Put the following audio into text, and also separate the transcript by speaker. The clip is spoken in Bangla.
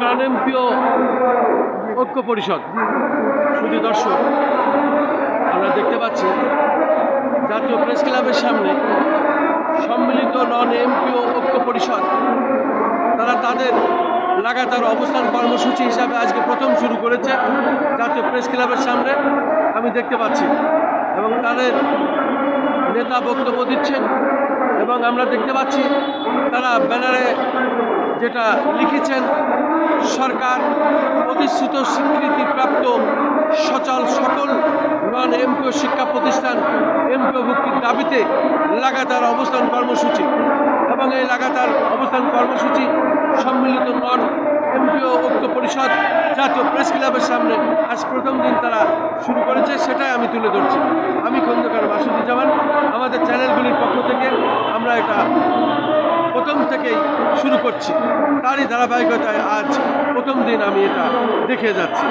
Speaker 1: নন এমপিও ঐক্য পরিষদ। শুধু দর্শক, আমরা দেখতে পাচ্ছি জাতীয় প্রেস ক্লাবের সামনে সম্মিলিত নন এমপিও ঐক্য পরিষদ তারা তাদের লাগাতার অবস্থান কর্মসূচি হিসাবে আজকে প্রথম শুরু করেছে জাতীয় প্রেস ক্লাবের সামনে। আমি দেখতে পাচ্ছি এবং তাদের নেতা বক্তব্য দিচ্ছেন এবং আমরা দেখতে পাচ্ছি তারা ব্যানারে যেটা লিখেছেন, সরকার প্রতিশ্রুত স্বীকৃতিপ্রাপ্ত সচল সকল নন এমপিও শিক্ষা প্রতিষ্ঠান এমপিও ভুক্তির দাবিতে লাগাতার অবস্থান কর্মসূচি। এবং এই লাগাতার অবস্থান কর্মসূচি সম্মিলিত নন এমপিও ঐক্য পরিষদ জাতীয় প্রেস ক্লাবের সামনে আজ প্রথম দিন তারা শুরু করেছে, সেটাই আমি তুলে ধরছি। আমি খন্দকার মাসুদুজ্জামান, আমাদের চ্যানেলগুলির পক্ষ থেকে আমরা এটা প্রথম থেকেই শুরু করছি। তারই ধারাবাহিকতায় আজ প্রথম দিন আমি এটা দেখে যাচ্ছি।